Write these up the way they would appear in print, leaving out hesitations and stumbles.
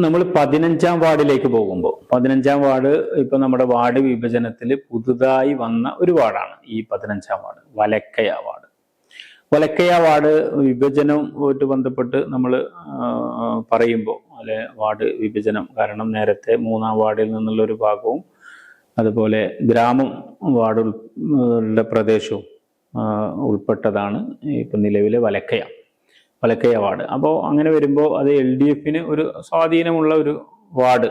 നമ്മൾ 15-ാം വാർഡിലേക്ക് പോകുമ്പോൾ 15-ാം വാർഡ് ഇപ്പൊ നമ്മുടെ വാർഡ് വിഭജനത്തിൽ പുതുതായി വന്ന ഒരു വാർഡാണ് ഈ 15-ാം വാർഡ്, വലക്കയ വാർഡ്. വലക്കയ വാർഡ് വിഭജനവുമായിട്ട് ബന്ധപ്പെട്ട് നമ്മൾ പറയുമ്പോൾ അല്ലെ വാർഡ് വിഭജനം, കാരണം നേരത്തെ 3-ാം വാർഡിൽ നിന്നുള്ള ഒരു ഭാഗവും അതുപോലെ ഗ്രാമം വാർഡുകളുടെ പ്രദേശവും ഉൾപ്പെട്ടതാണ് ഇപ്പൊ നിലവിലെ വലക്കയ വാർഡ്. അപ്പോൾ അങ്ങനെ വരുമ്പോൾ അത് LDFന് ഒരു സ്വാധീനമുള്ള ഒരു വാർഡ്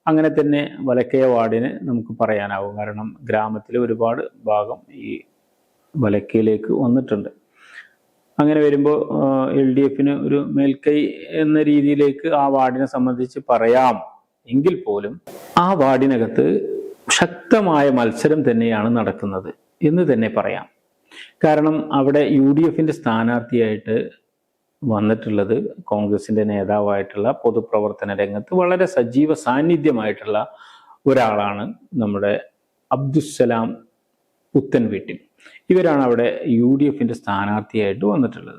അങ്ങനെ തന്നെ വലക്കയ വാർഡിന് നമുക്ക് പറയാനാവും. കാരണം ഗ്രാമത്തിലെ ഒരുപാട് ഭാഗം ഈ വലക്കയിലേക്ക് വന്നിട്ടുണ്ട്. അങ്ങനെ വരുമ്പോൾ LDFന് ഒരു മേൽക്കൈ എന്ന രീതിയിലേക്ക് ആ വാർഡിനെ സംബന്ധിച്ച് പറയാം. എങ്കിൽ പോലും ആ വാർഡിനകത്ത് ശക്തമായ മത്സരം തന്നെയാണ് നടക്കുന്നത് എന്ന് തന്നെ പറയാം. കാരണം അവിടെ UDFന്റെ സ്ഥാനാർത്ഥിയായിട്ട് വന്നിട്ടുള്ളത് കോൺഗ്രസിന്റെ നേതാവായിട്ടുള്ള പൊതുപ്രവർത്തന രംഗത്ത് വളരെ സജീവ സാന്നിധ്യമായിട്ടുള്ള ഒരാളാണ് നമ്മുടെ അബ്ദുസ്സലാം പുത്തൻവീട്ടിൽ. ഇവരാണ് അവിടെ UDFന്റെ സ്ഥാനാർത്ഥിയായിട്ട് വന്നിട്ടുള്ളത്.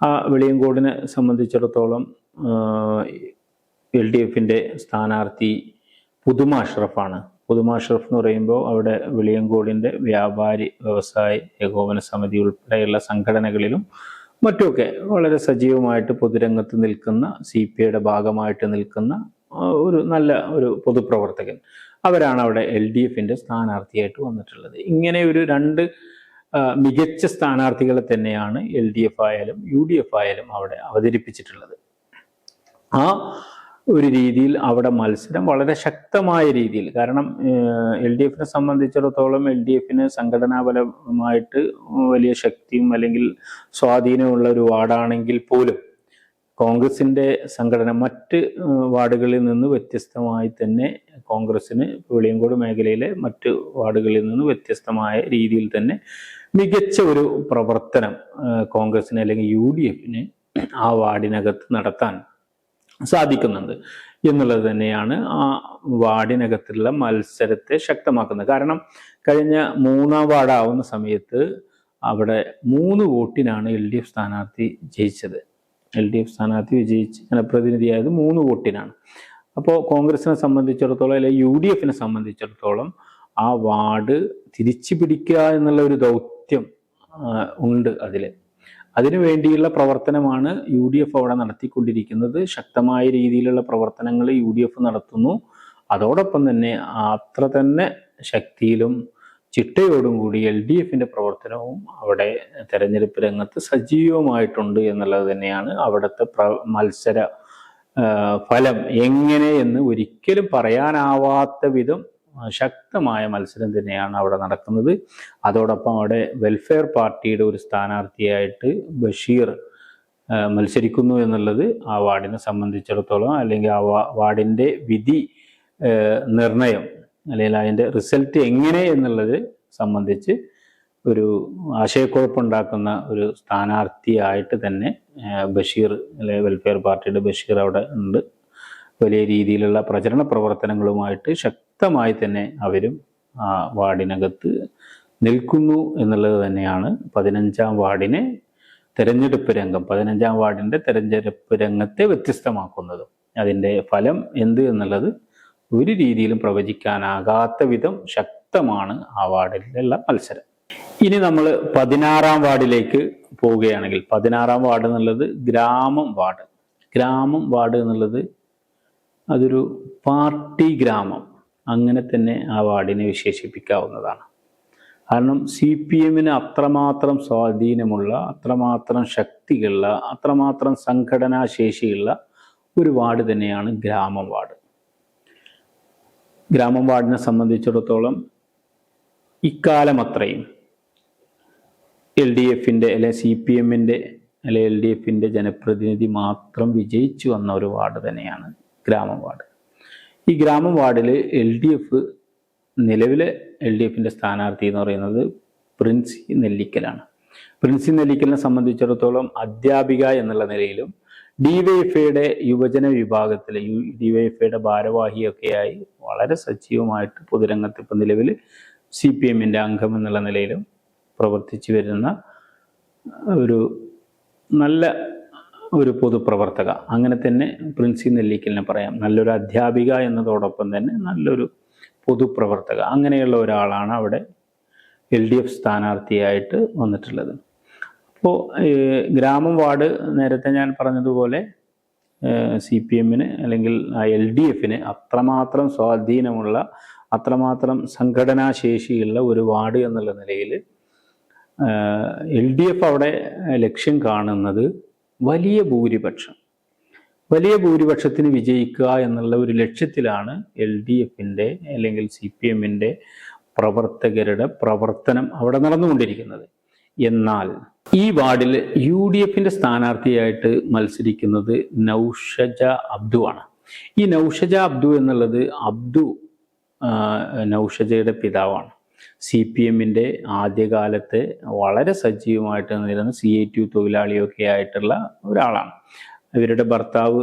ആ വെളിയങ്കോടിനെ സംബന്ധിച്ചിടത്തോളം LDFന്റെ സ്ഥാനാർത്ഥി പുതുമ അഷ്റഫാണ്. പുതുമ അഷ്റഫ് എന്ന് പറയുമ്പോൾ അവിടെ വെളിയങ്കോടിന്റെ വ്യാപാരി വ്യവസായി ഏകോപന സമിതി ഉൾപ്പെടെയുള്ള സംഘടനകളിലും മറ്റുമൊക്കെ വളരെ സജീവമായിട്ട് പൊതുരംഗത്ത് നിൽക്കുന്ന, CPIയുടെ ഭാഗമായിട്ട് നിൽക്കുന്ന ഒരു നല്ല ഒരു പൊതുപ്രവർത്തകൻ. അവരാണ് അവിടെ LDFന്റെ സ്ഥാനാർത്ഥിയായിട്ട് വന്നിട്ടുള്ളത്. ഇങ്ങനെ ഒരു രണ്ട് മികച്ച സ്ഥാനാർത്ഥികളെ തന്നെയാണ് LDF ആയാലും UDF ആയാലും അവിടെ അവതരിപ്പിച്ചിട്ടുള്ളത്. ആ ഒരു രീതിയിൽ അവിടെ മത്സരം വളരെ ശക്തമായ രീതിയിൽ, കാരണം LDFനെ സംബന്ധിച്ചിടത്തോളം LDFന് സംഘടനാപരമായിട്ട് വലിയ ശക്തിയും അല്ലെങ്കിൽ സ്വാധീനമുള്ള ഒരു വാർഡാണെങ്കിൽ പോലും കോൺഗ്രസിന്റെ സംഘടന മറ്റ് വാർഡുകളിൽ നിന്ന് വ്യത്യസ്തമായി തന്നെ കോൺഗ്രസിന് വെളിയങ്കോട് മേഖലയിലെ മറ്റ് വാർഡുകളിൽ നിന്ന് വ്യത്യസ്തമായ രീതിയിൽ തന്നെ മികച്ച ഒരു പ്രവർത്തനം കോൺഗ്രസിന് അല്ലെങ്കിൽ UDFന് ആ വാർഡിനകത്ത് നടത്താൻ സാധിക്കുന്നുണ്ട് എന്നുള്ളത് തന്നെയാണ് ആ വാർഡിനകത്തുള്ള മത്സരത്തെ ശക്തമാക്കുന്നത്. കാരണം കഴിഞ്ഞ 3-ാം വാർഡാവുന്ന സമയത്ത് അവിടെ 3 വോട്ടിനാണ് LDF സ്ഥാനാർത്ഥി ജയിച്ചത്. LDF സ്ഥാനാർത്ഥി വിജയിച്ച് ജനപ്രതിനിധിയായത് 3 വോട്ടിനാണ്. അപ്പോൾ കോൺഗ്രസിനെ സംബന്ധിച്ചിടത്തോളം അല്ലെങ്കിൽ UDFനെ സംബന്ധിച്ചിടത്തോളം ആ വാർഡ് തിരിച്ചു പിടിക്കുക എന്നുള്ള ഒരു ദൗത്യം ഉണ്ട്. അതിനു വേണ്ടിയുള്ള പ്രവർത്തനമാണ് UDF അവിടെ നടത്തിക്കൊണ്ടിരിക്കുന്നത്. ശക്തമായ രീതിയിലുള്ള പ്രവർത്തനങ്ങൾ UDF നടത്തുന്നു. അതോടൊപ്പം തന്നെ അത്ര തന്നെ ശക്തിയിലും ചിട്ടയോടും കൂടി LDFന്റെ പ്രവർത്തനവും അവിടെ തെരഞ്ഞെടുപ്പ് രംഗത്ത് സജീവമായിട്ടുണ്ട് എന്നുള്ളത് തന്നെയാണ് അവിടുത്തെ മത്സര ഫലം എങ്ങനെയെന്ന് ഒരിക്കലും പറയാനാവാത്ത വിധം ശക്തമായ മത്സരം തന്നെയാണ് അവിടെ നടക്കുന്നത്. അതോടൊപ്പം അവിടെ വെൽഫെയർ പാർട്ടിയുടെ ഒരു സ്ഥാനാർത്ഥിയായിട്ട് ബഷീർ മത്സരിക്കുന്നു എന്നുള്ളത് ആ വാർഡിനെ സംബന്ധിച്ചിടത്തോളം, അല്ലെങ്കിൽ ആ വാർഡിൻ്റെ വിധി നിർണയം അല്ലെങ്കിൽ അതിൻ്റെ റിസൾട്ട് എങ്ങനെ എന്നുള്ളത് സംബന്ധിച്ച് ഒരു ആശയക്കുഴപ്പമുണ്ടാക്കുന്ന ഒരു സ്ഥാനാർത്ഥിയായിട്ട് തന്നെ ബഷീർ അല്ലെങ്കിൽ വെൽഫെയർ പാർട്ടിയുടെ ബഷീർ അവിടെ ഉണ്ട്. വലിയ രീതിയിലുള്ള പ്രചരണ പ്രവർത്തനങ്ങളുമായിട്ട് ശക്തമായി തന്നെ അവരും ആ വാർഡിനകത്ത് നിൽക്കുന്നു എന്നുള്ളത് തന്നെയാണ് 15-ാം വാർഡിനെ തെരഞ്ഞെടുപ്പ് രംഗം, 15-ാം വാർഡിൻ്റെ തെരഞ്ഞെടുപ്പ് രംഗത്തെ വ്യത്യസ്തമാക്കുന്നതും. അതിൻ്റെ ഫലം എന്ത് എന്നുള്ളത് ഒരു രീതിയിലും പ്രവചിക്കാനാകാത്ത വിധം ശക്തമാണ് ആ വാർഡിലുള്ള മത്സരം. ഇനി നമ്മൾ 16-ാം വാർഡിലേക്ക് പോവുകയാണെങ്കിൽ 16-ാം വാർഡ് എന്നുള്ളത് ഗ്രാമം വാർഡ് എന്നുള്ളത് അതൊരു പാർട്ടി ഗ്രാമം അങ്ങനെ തന്നെ ആ വാർഡിനെ വിശേഷിപ്പിക്കാവുന്നതാണ്. കാരണം CPMന് അത്രമാത്രം സ്വാധീനമുള്ള, അത്രമാത്രം ശക്തിയുള്ള, അത്രമാത്രം സംഘടനാ ശേഷിയുള്ള ഒരു വാർഡ് തന്നെയാണ് ഗ്രാമം വാർഡിനെ സംബന്ധിച്ചിടത്തോളം ഇക്കാലം അത്രയും LDFന്റെ അല്ലെങ്കിൽ CPMന്റെ അല്ലെങ്കിൽ LDFന്റെ ജനപ്രതിനിധി മാത്രം വിജയിച്ചു വന്ന ഒരു വാർഡ് തന്നെയാണ് ഗ്രാമം വാർഡ്. ഈ ഗ്രാമം വാർഡിൽ നിലവിലെ LDFന്റെ സ്ഥാനാർത്ഥി എന്ന് പറയുന്നത് പ്രിൻസി നെല്ലിക്കലാണ്. പ്രിൻസി നെല്ലിക്കലിനെ സംബന്ധിച്ചിടത്തോളം അധ്യാപിക എന്നുള്ള നിലയിലും DYFIയുടെ യുവജന വിഭാഗത്തിലെ DYFIയുടെ ഭാരവാഹിയൊക്കെയായി വളരെ സജീവമായിട്ട് പൊതുരംഗത്ത് ഇപ്പം നിലവിൽ CPMന്റെ അംഗം എന്നുള്ള നിലയിലും പ്രവർത്തിച്ചു വരുന്ന ഒരു നല്ല ഒരു പൊതുപ്രവർത്തക, അങ്ങനെ തന്നെ പ്രിൻസി നെല്ലിക്കലിനെ പറയാം. നല്ലൊരു അധ്യാപിക എന്നതോടൊപ്പം തന്നെ നല്ലൊരു പൊതുപ്രവർത്തക, അങ്ങനെയുള്ള ഒരാളാണ് അവിടെ LDF സ്ഥാനാർത്ഥിയായിട്ട് വന്നിട്ടുള്ളത്. അപ്പോൾ ഗ്രാമം വാർഡ് നേരത്തെ ഞാൻ പറഞ്ഞതുപോലെ CPM-ന് അല്ലെങ്കിൽ LDF-ന് അത്രമാത്രം സ്വാധീനമുള്ള, അത്രമാത്രം സംഘടനാശേഷിയുള്ള ഒരു വാർഡ് എന്നുള്ള നിലയിൽ LDF അവിടെ ലക്ഷ്യം കാണുന്നത് വലിയ ഭൂരിപക്ഷത്തിന് വിജയിക്കുക എന്നുള്ള ഒരു ലക്ഷ്യത്തിലാണ് LDF-ന്റെ അല്ലെങ്കിൽ CPM-ന്റെ പ്രവർത്തകരുടെ പ്രവർത്തനം അവിടെ നടന്നുകൊണ്ടിരിക്കുന്നത്. എന്നാൽ ഈ വാർഡിൽ UDF-ന്റെ സ്ഥാനാർത്ഥിയായിട്ട് മത്സരിക്കുന്നത് നൗഷജ അബ്ദു ആണ്. ഈ നൗഷജ അബ്ദു എന്നുള്ളത് നൗഷജയുടെ പിതാവാണ്. CPM-ന്റെ ആദ്യകാലത്തെ വളരെ സജീവമായിട്ട് നിന്നിരുന്ന CITU തൊഴിലാളിയൊക്കെ ആയിട്ടുള്ള ഒരാളാണ്. ഇവരുടെ ഭർത്താവ്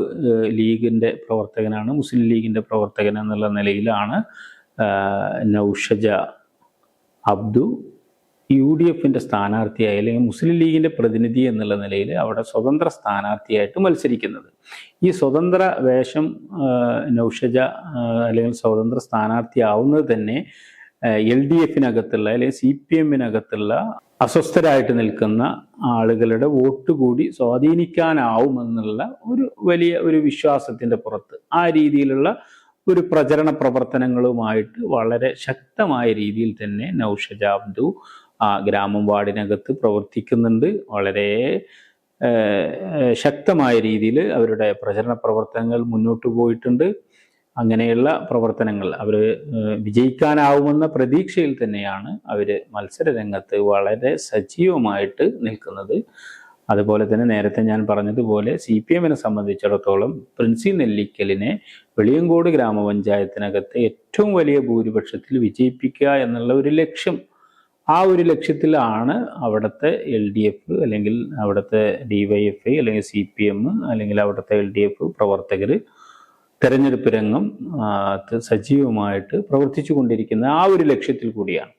ലീഗിൻ്റെ പ്രവർത്തകനാണ്, മുസ്ലിം ലീഗിൻ്റെ പ്രവർത്തകൻ എന്നുള്ള നിലയിലാണ് നൗഷജ അബ്ദു UDF-ന്റെ സ്ഥാനാർത്ഥിയായി അല്ലെങ്കിൽ മുസ്ലിം ലീഗിൻ്റെ പ്രതിനിധി എന്നുള്ള നിലയിൽ അവിടെ സ്വതന്ത്ര സ്ഥാനാർത്ഥിയായിട്ട് മത്സരിക്കുന്നത്. ഈ സ്വതന്ത്ര വേഷം നൗഷജ അല്ലെങ്കിൽ സ്വതന്ത്ര സ്ഥാനാർത്ഥിയാവുന്നത് തന്നെ LDF-നകത്തുള്ള അല്ലെങ്കിൽ CPM-നകത്തുള്ള അസ്വസ്ഥരായിട്ട് നിൽക്കുന്ന ആളുകളുടെ വോട്ട് കൂടി സ്വാധീനിക്കാനാവുമെന്നുള്ള ഒരു വിശ്വാസത്തിൻ്റെ പുറത്ത് ആ രീതിയിലുള്ള ഒരു പ്രചരണ പ്രവർത്തനങ്ങളുമായിട്ട് വളരെ ശക്തമായ രീതിയിൽ തന്നെ നൗഷജ അബ്ദു ഗ്രാമം വാർഡിനകത്ത് പ്രവർത്തിക്കുന്നുണ്ട്. വളരെ ശക്തമായ രീതിയിൽ അവരുടെ പ്രചരണ പ്രവർത്തനങ്ങൾ മുന്നോട്ട് പോയിട്ടുണ്ട്. അങ്ങനെയുള്ള പ്രവർത്തനങ്ങൾ അവർ വിജയിക്കാനാവുമെന്ന പ്രതീക്ഷയിൽ തന്നെയാണ് അവർ മത്സരരംഗത്ത് വളരെ സജീവമായിട്ട് നിൽക്കുന്നത്. അതുപോലെ തന്നെ നേരത്തെ ഞാൻ പറഞ്ഞതുപോലെ CPM-നെ സംബന്ധിച്ചിടത്തോളം പ്രിൻസി നെല്ലിക്കലിനെ വെളിയങ്കോട് ഗ്രാമപഞ്ചായത്തിനകത്ത് ഏറ്റവും വലിയ ഭൂരിപക്ഷത്തിൽ വിജയിപ്പിക്കുക എന്നുള്ള ഒരു ലക്ഷ്യം, ആ ഒരു ലക്ഷ്യത്തിലാണ് അവിടുത്തെ LDF അല്ലെങ്കിൽ അവിടുത്തെ DYFI അല്ലെങ്കിൽ CPM അല്ലെങ്കിൽ അവിടുത്തെ LDF പ്രവർത്തകർ തെരഞ്ഞെടുപ്പ് രംഗം സജീവമായിട്ട് പ്രവർത്തിച്ചു കൊണ്ടിരിക്കുന്ന ആ ഒരു ലക്ഷ്യത്തിൽ കൂടിയാണ്.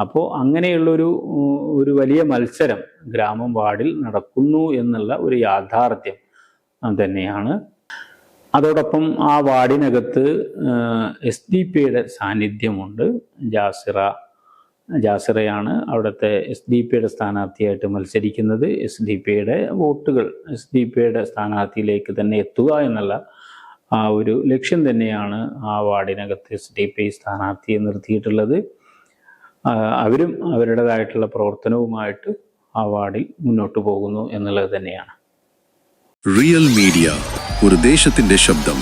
അപ്പോൾ അങ്ങനെയുള്ളൊരു വലിയ മത്സരം ഗ്രാമം വാർഡിൽ നടക്കുന്നു എന്നുള്ള ഒരു യാഥാർത്ഥ്യം തന്നെയാണ്. അതോടൊപ്പം ആ വാർഡിനകത്ത് SDP-യുടെ സാന്നിധ്യമുണ്ട്. ജാസിറയാണ് അവിടുത്തെ SDP-യുടെ സ്ഥാനാർത്ഥിയായിട്ട് മത്സരിക്കുന്നത്. SDP-യുടെ വോട്ടുകൾ SDP-യുടെ സ്ഥാനാർത്ഥിയിലേക്ക് തന്നെ എത്തുക എന്നുള്ള ആ ഒരു ലക്ഷ്യം തന്നെയാണ് ആ വാർഡിനകത്ത് SDP സ്ഥാനാർത്ഥിയെ നിർത്തിയിട്ടുള്ളത്. അവരും അവരുടേതായിട്ടുള്ള പ്രവർത്തനവുമായിട്ട് ആ വാർഡിൽ മുന്നോട്ട് പോകുന്നു എന്നുള്ളത് തന്നെയാണ്. റിയൽ മീഡിയ, ഒരു ദേശത്തിന്റെ ശബ്ദം.